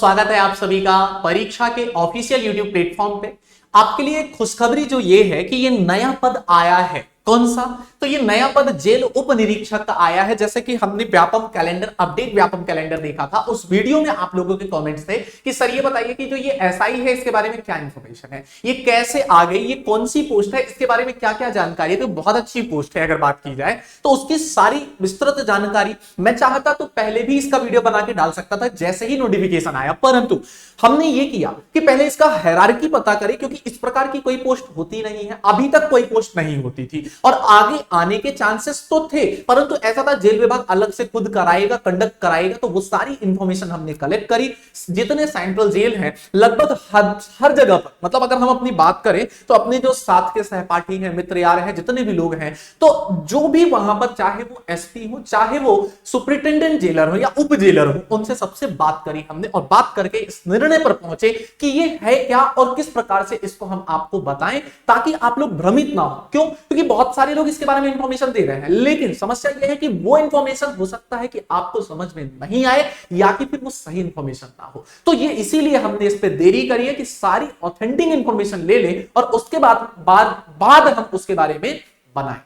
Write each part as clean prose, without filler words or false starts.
स्वागत है आप सभी का परीक्षा के ऑफिशियल यूट्यूब प्लेटफॉर्म पे। आपके लिए खुशखबरी जो ये है कि ये नया पद आया है। कौन सा? तो ये नया पद जेल उप निरीक्षक का आया है। जैसे कि हमने Vyapam calendar update Vyapam calendar देखा था, उस वीडियो में आप लोगों के कमेंट्स थे कि सर ये बताइए कि जो ये एसआई है इसके बारे में क्या इंफॉर्मेशन है, ये कैसे आ गई, ये कौन सी पोस्ट है, इसके बारे में क्या क्या जानकारी है। तो बहुत अच्छी पोस्ट है, अगर बात की जाए तो उसकी सारी विस्तृत जानकारी मैं चाहता तो पहले भी इसका वीडियो बना के डाल सकता था जैसे ही नोटिफिकेशन आया, परंतु हमने ये किया कि पहले इसका हायरार्की पता करें, क्योंकि इस प्रकार की कोई पोस्ट होती नहीं है, अभी तक कोई पोस्ट नहीं होती थी और आगे आने के चांसेस तो थे, परंतु ऐसा था जेल विभाग अलग से खुद कराएगा, कंडक्ट कराएगा। तो वो सारी इंफॉर्मेशन हमने कलेक्ट करी। जितने सेंट्रल जेल हैं लगभग हर जगह पर, मतलब अगर हम अपनी बात करें तो अपने जो साथ के सहपाठी हैं, मित्र यार हैं, जितने भी लोग हैं, तो जो भी वहां पर चाहे वो एसपी हो, चाहे वो सुपरिटेंडेंट जेलर हो या उप जेलर हो, उनसे सबसे बात करी हमने और बात करके इस निर्णय पर पहुंचे कि ये है क्या और किस प्रकार से इसको हम आपको बताएं ताकि आप लोग भ्रमित ना हो। क्यों? क्योंकि बहुत सारे लोग इसके बारे में इंफॉर्मेशन दे रहे हैं, लेकिन समस्या यह है कि वो इंफॉर्मेशन हो सकता है कि आपको समझ में नहीं आए या कि फिर वो सही इंफॉर्मेशन ना हो। तो ये इसीलिए हमने इस पे देरी करी है कि सारी ऑथेंटिक इंफॉर्मेशन ले लें और उसके बाद हम उसके बारे में बनाएं।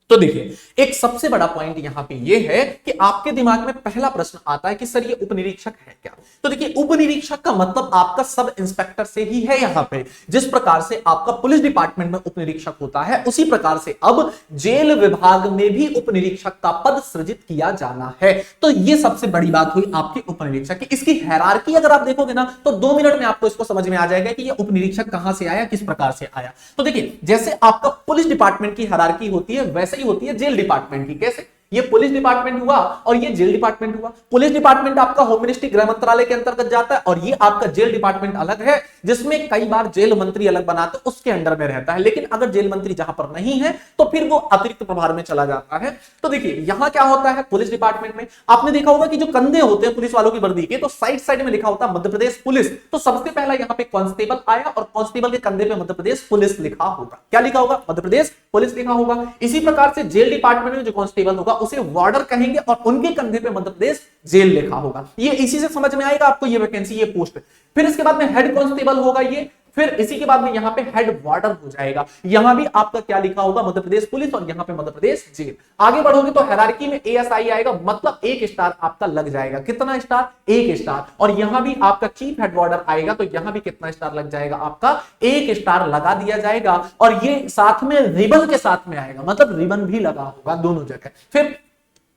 तो देखिए, एक सबसे बड़ा पॉइंट यहां पे ये है कि आपके दिमाग में पहला प्रश्न आता है कि सर ये उप निरीक्षक है क्या? तो देखिए, उप निरीक्षक का मतलब आपका सब इंस्पेक्टर से ही है। यहां पे जिस प्रकार से आपका पुलिस डिपार्टमेंट में उप निरीक्षक होता है, उसी प्रकार से अब जेल विभाग में भी उप निरीक्षक का पद सृजित किया जाना है। तो ये सबसे बड़ी बात हुई आपके उप निरीक्षक की। इसकी हायरार्की अगर आप देखोगे ना तो 2 मिनट में आपको इसको समझ में आ जाएगा कि ये उप निरीक्षक कहां से आया, किस प्रकार से आया। तो देखिए, जैसे आपका पुलिस डिपार्टमेंट की हायरार्की होती है, वैसे ही होती है जेल डिपार्टमेंट की। कैसे? ये पुलिस डिपार्टमेंट हुआ और ये जेल डिपार्टमेंट हुआ। पुलिस डिपार्टमेंट आपका होम मिनिस्ट्री गृह मंत्रालय के अंतर्गत जाता है और ये आपका जेल डिपार्टमेंट अलग है, जिसमें कई बार जेल मंत्री अलग बनाते उसके अंडर में रहता है। लेकिन अगर जेल मंत्री जहां पर नहीं है तो फिर वो अतिरिक्त प्रभार में चला जाता है। तो देखिए, यहां क्या होता है पुलिस डिपार्टमेंट में, आपने देखा होगा कि जो कंधे होते हैं पुलिस वालों की वर्दी के, तो साइड में लिखा होता है मध्य प्रदेश पुलिस। तो सबसे पहला यहां पे कांस्टेबल आया और कांस्टेबल के कंधे पे मध्य प्रदेश पुलिस लिखा होगा। क्या लिखा होगा? मध्य प्रदेश पुलिस लिखा होगा। इसी प्रकार से जेल डिपार्टमेंट में जो कांस्टेबल होगा उसे वार्डर कहेंगे और उनके कंधे पे मध्य प्रदेश जेल लिखा होगा। ये इसी से समझ में आएगा आपको ये वैकेंसी, ये पोस्ट। फिर इसके बाद में हेड कांस्टेबल होगा ये, फिर इसी के बाद में यहां पे हेड वार्डर हो जाएगा। यहां भी आपका क्या लिखा होगा? मध्य प्रदेश पुलिस और यहां पे मध्य प्रदेश जेल। आगे बढ़ोगे तो हायरार्की में एएसआई आएगा, मतलब 1 स्टार आपका लग जाएगा। कितना स्टार? 1 स्टार। और यहां भी आपका चीफ हेड वार्डर आएगा तो यहां भी कितना स्टार लग जाएगा? आपका 1 स्टार लगा दिया जाएगा। और ये साथ में रिबन के साथ में आएगा, मतलब रिबन भी लगा होगा दोनों जगह। फिर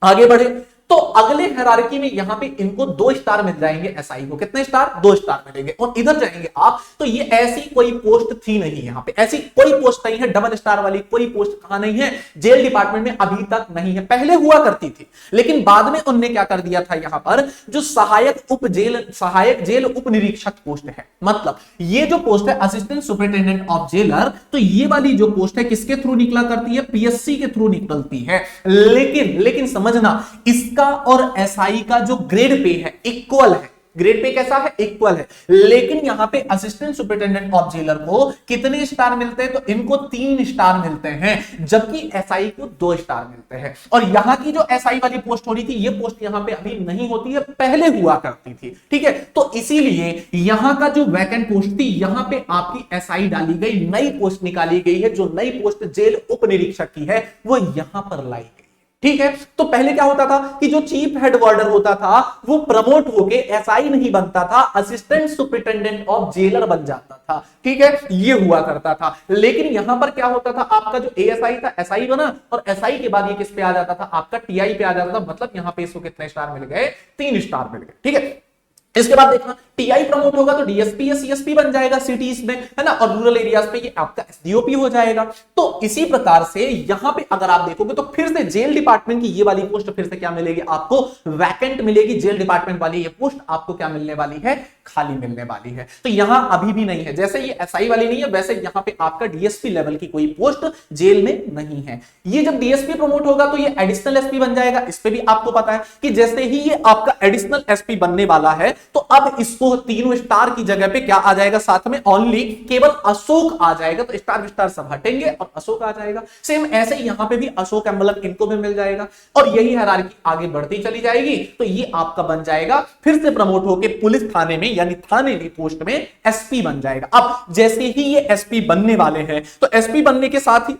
आगे बढ़े तो अगले हायरार्की में यहां पे इनको 2 स्टार मिल जाएंगे। एसआई को कितने स्टार? 2 स्टार मिलेंगे। और इधर जाएंगे आप तो ये ऐसी कोई पोस्ट थी नहीं, यहां पे ऐसी कोई पोस्ट नहीं है, डबल स्टार वाली कोई पोस्ट कहां नहीं है जेल डिपार्टमेंट में, अभी तक नहीं है। पहले हुआ करती थी, लेकिन बाद में उन्होंने क्या कर दिया था, यहां पर जो सहायक जेल उप निरीक्षक पोस्ट है, मतलब ये जो पोस्ट है असिस्टेंट सुपरिटेंडेंट ऑफ जेलर, तो ये वाली जो पोस्ट है किसके थ्रू निकला करती है? पीएससी के थ्रू निकलती है। लेकिन समझना, इसका और एसआई का जो ग्रेड पे है इक्वल है। ग्रेड पे कैसा है? इक्वल है। लेकिन यहां पे असिस्टेंट सुपरिटेंडेंट ऑफ जेलर को कितने स्टार मिलते हैं? तो इनको 3 स्टार मिलते हैं, जबकि एसआई को 2 स्टार मिलते हैं। और यहां की जो एसआई वाली पोस्ट होनी थी, ये पोस्ट यहां पे अभी नहीं होती है, पहले हुआ करती थी। ठीक है, तो इसीलिए यहां का जो वैकेंट पोस्ट थी, यहां पे आपकी एसआई डाली गई, नई पोस्ट निकाली गई है। जो नई पोस्ट जेल उप निरीक्षक की है वो यहां पर लाई गई। ठीक है, तो पहले क्या होता था कि जो चीफ हेड वार्डर होता था वो प्रमोट होके एसआई नहीं बनता था, असिस्टेंट सुपरिटेंडेंट ऑफ जेलर बन जाता था। ठीक है, ये हुआ करता था। लेकिन यहां पर क्या होता था, आपका जो एएसआई था एसआई बना और एसआई के बाद ये किस पे आ जाता था? आपका टीआई पे आ जाता था। मतलब यहां पे इसको कितने स्टार मिल गए? 3 स्टार मिल गए। ठीक है, इसके बाद देखना टीआई प्रमोट होगा तो डीएसपी या सीएसपी बन जाएगा सिटीज में, है ना, और रूरल एरियाज पे ये आपका एसडीओपी हो जाएगा। तो इसी प्रकार से यहां पे अगर आप देखोगे तो फिर से जेल डिपार्टमेंट की ये वाली पोस्ट फिर से क्या मिलेगी आपको? वैकेंट मिलेगी। जेल डिपार्टमेंट वाली ये पोस्ट आपको क्या मिलने वाली है? खाली मिलने वाली है। तो यहां अभी भी नहीं है, जैसे ये एसआई वाली नहीं है वैसे यहां पे आपका डीएसपी लेवल की कोई पोस्ट जेल में नहीं है। ये जब डीएसपी प्रमोट होगा तो ये एडिशनल एसपी बन जाएगा। इस पे भी आपको पता है कि जैसे ही ये आपका एडिशनल एसपी बनने वाला है तो अब इस इसको तीनों स्टार की जगह पे क्या आ जाएगा साथ में, ओनली केवल अशोक आ जाएगा, तो स्टार विस्टार सब हटेंगे और अशोक आ जाएगा। सेम ऐसे ही यहां पे भी अशोक एम्बलम इनको भी मिल जाएगा और यही हायरार्की आगे बढ़ती चली जाएगी। तो ये आपका बन जाएगा, फिर से प्रमोट होके पुलिस थाने में यानी थाने की पोस्ट में एसपी बन जाएगा। अब जैसे ही ये एसपी बनने वाले हैं तो एसपी बनने के साथ ही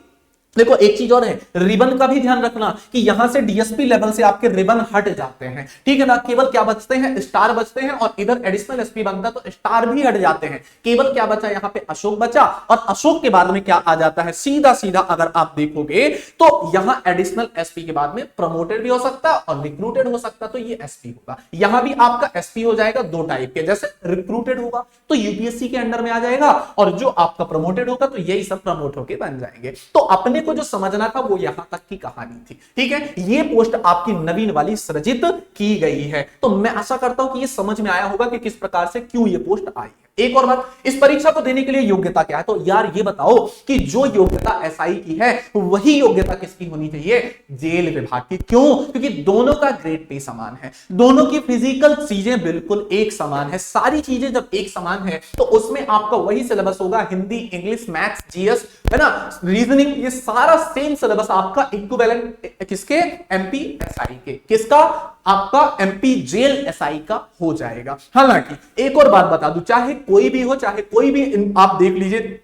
देखो एक चीज और है, रिबन का भी ध्यान रखना कि यहां से डीएसपी लेवल से आपके रिबन हट जाते हैं, ठीक है ना। केवल क्या बचते हैं, स्टार बचते हैं और इधर एडिशनल एसपी बनता है तो स्टार भी हट जाते हैं। केवल क्या बचा यहां पे, अशोक बचा, और अशोक के बाद में क्या आ जाता है, सीधा सीधा अगर आप देखोगे तो यहां एडिशनल एसपी के बाद में प्रमोटेड भी हो सकता है और रिक्रूटेड हो सकता है, तो ये एसपी होगा। यहां भी आपका एसपी हो जाएगा दो टाइप के, जैसे रिक्रूटेड होगा तो यूपीएससी के अंडर में आ जाएगा और जो आपका प्रमोटेड होगा तो यही सब प्रमोट होके बन जाएंगे। तो अपने को जो समझना था वो यहां तक की कहानी थी, ठीक है। ये पोस्ट आपकी नवीन वाली सृजित की गई है, तो मैं आशा करता हूं कि ये समझ में आया होगा कि किस प्रकार से क्यों ये पोस्ट आई है। एक और बात, इस परीक्षा को देने के लिए योग्यता क्या है, तो यार ये बताओ कि जो योग्यता एसआई की है वही योग्यता किसकी होनी चाहिए, जेल विभाग की। क्यों, क्योंकि दोनों का ग्रेड पे समान है, दोनों की फिजिकल चीजें बिल्कुल एक समान है, सारी चीजें जब एक समान है तो उसमें आपका वही सिलेबस होगा, हिंदी, इंग्लिश, मैथ्स, जीएस, है ना, रीजनिंग, ये सारा सेम सिलेबस आपका इक्विवेलेंट किसके, एमपी एसआई के, किसका, आपका एमपी जेल एसआई का हो जाएगा। हालांकि एक और बात बता दूं, चाहे कोई भी हो, चाहे कोई भी आप देख लीजिए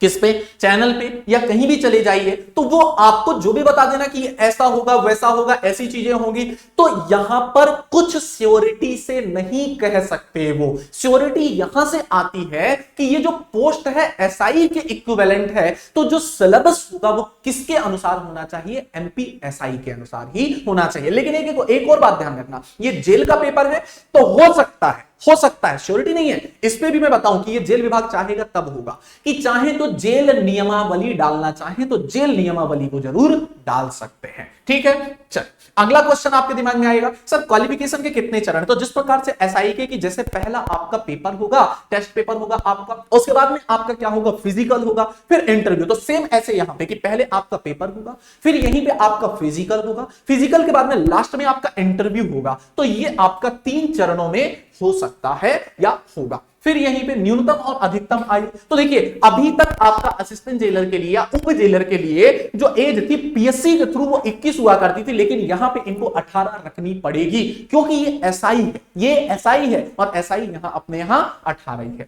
किस पे, चैनल पे या कहीं भी चले जाइए, तो वो आपको जो भी बता देना कि ऐसा होगा वैसा होगा ऐसी चीजें होंगी, तो यहां पर कुछ श्योरिटी से नहीं कह सकते। वो श्योरिटी यहां से आती है कि ये जो पोस्ट है एसआई के इक्विवेलेंट है, तो जो सिलेबस होगा वो किसके अनुसार होना चाहिए, एमपी एसआई के अनुसार ही होना चाहिए। लेकिन एक और बात ध्यान रखना, ये जेल का पेपर है तो हो सकता है, श्योरिटी नहीं है। इस पे भी मैं बताऊं कि ये जेल विभाग चाहेगा तब होगा कि चाहे तो जेल नियमावली डालना चाहे तो जेल नियमावली को जरूर डाल सकते हैं, ठीक है। चल अगला क्वेश्चन आपके दिमाग में आएगा, सर क्वालिफिकेशन के कितने चरण, तो जिस प्रकार से एसआई के कि जैसे पहला आपका पेपर होगा, टेस्ट पेपर होगा आपका, उसके बाद में आपका क्या होगा, फिजिकल होगा, फिर इंटरव्यू, तो सेम ऐसे यहां पे कि पहले आपका पेपर होगा, फिर यहीं पे आपका फिजिकल होगा, फिजिकल के बाद में लास्ट में आपका इंटरव्यू होगा। तो ये आपका 3 चरणों में हो सकता है या होगा। फिर यहीं पे न्यूनतम और अधिकतम आयु, तो देखिए अभी तक आपका असिस्टेंट जेलर के लिए या उप जेलर के लिए जो एज थी पीएससी के थ्रू वो 21 हुआ करती थी, लेकिन यहां पे इनको 18 रखनी पड़ेगी क्योंकि ये एसआई है और एसआई यहां अपने यहां 18 ही है।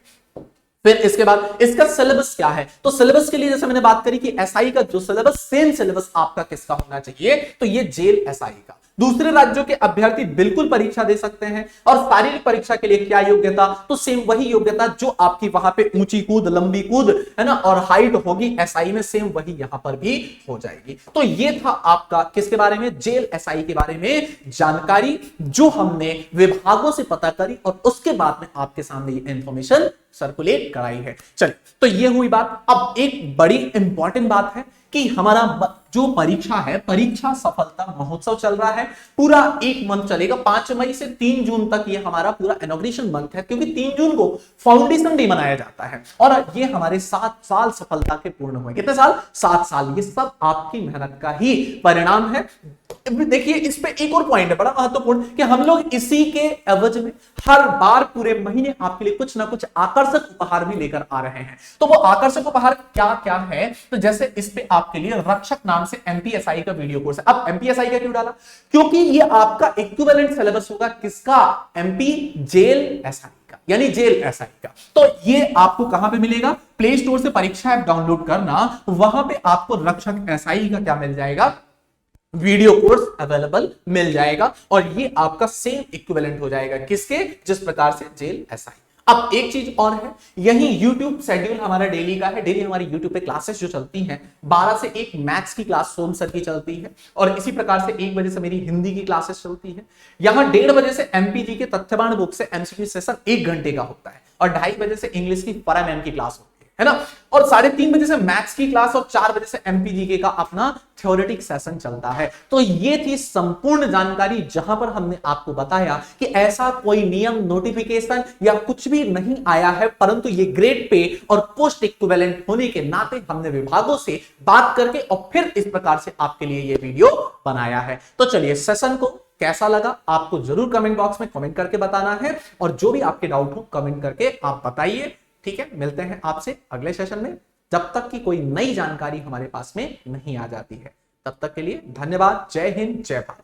फिर इसके बाद इसका सिलेबस क्या है, तो सिलेबस के लिए जैसे मैंने बात करी कि एसआई का जो सिलेबस, सेम सिलेबस आपका किसका होना चाहिए, तो ये जेल एसआई का। दूसरे राज्यों के अभ्यर्थी बिल्कुल परीक्षा दे सकते हैं और शारीरिक परीक्षा के लिए क्या योग्यता, तो सेम वही योग्यता जो आपकी वहां पे ऊंची कूद, लंबी कूद, है ना, और हाइट होगी एसआई में, सेम वही यहां पर भी हो जाएगी। तो ये था आपका किसके बारे में, जेल एसआई के बारे में जानकारी जो हमने विभागों से पता करी और उसके बाद में आपके सामने ये इंफॉर्मेशन सर्कुलेट कराई है। चलिए तो ये हुई बात। अब एक बड़ी इंपॉर्टेंट बात है कि हमारा जो परीक्षा है, परीक्षा सफलता महोत्सव चल रहा है, पूरा 1 मंथ चलेगा, 5 मई से 3 जून तक ये हमारा पूरा इनॉग्रेशन मंथ है, क्योंकि 3 जून को फाउंडेशन डे मनाया जाता है और ये हमारे 7 साल सफलता के पूर्ण हुए। कितने साल, 7 साल। ये सब आपकी मेहनत का ही परिणाम है। देखिए इस पे एक और पॉइंट है बड़ा महत्वपूर्ण कि हम लोग इसी के एवज में हर बार पूरे महीने आपके लिए कुछ ना कुछ आकर्षक उपहार भी लेकर आ रहे हैं। तो वो आकर्षक उपहार क्या क्या है, तो जैसे इस पे आपके लिए रक्षक नाम से एमपीएसआई का वीडियो कोर्स है। अब एमपीएसआई का क्यों डाला, क्योंकि ये आपका इक्विवेलेंट सिलेबस होगा किसका, एमपी जेल एसआई का, यानी जेल एसआई का। तो ये आपको कहां पे मिलेगा, प्ले स्टोर से परीक्षा ऐप डाउनलोड करना, वहां पे आपको रक्षक एसआई का क्या मिल जाएगा, वीडियो कोर्स अवेलेबल मिल जाएगा और ये आपका सेम इक्विवेलेंट हो जाएगा किसके, जिस प्रकार से जेल एसआई। अब एक चीज और है, यही YouTube शेड्यूल हमारा डेली का है। डेली हमारी YouTube पे क्लासेस जो चलती हैं, 12 से 1 मैथ्स की क्लास सोम सर की चलती है और इसी प्रकार से 1 बजे से मेरी हिंदी की क्लासेस चलती है। यहां 1:30 बजे से एमपीजी के तथ्यवान बुक से एमसीक्यू सेशन 1 घंटे का होता है और 2:30 बजे से इंग्लिश की फरा मैम की क्लास होती है ना, और 3:30 बजे से मैथ्स की क्लास और 4 बजे से एमपीजीके का अपना थ्योरेटिक सेशन चलता है। तो ये थी संपूर्ण जानकारी जहां पर हमने आपको बताया कि ऐसा कोई नियम, नोटिफिकेशन या कुछ भी नहीं आया है, परंतु ये ग्रेड पे और पोस्ट इक्विवेलेंट होने के नाते हमने विभागों से बात करके और फिर इस प्रकार से आपके लिए ये वीडियो बनाया है। तो चलिए सेशन को कैसा लगा आपको जरूर कमेंट बॉक्स में कमेंट करके बताना है, और जो भी आपके डाउट हो कमेंट करके आप बताइए। ठीक है, मिलते हैं आपसे अगले सेशन में, जब तक कि कोई नई जानकारी हमारे पास में नहीं आ जाती है। तब तक के लिए धन्यवाद। जय हिंद, जय भारत।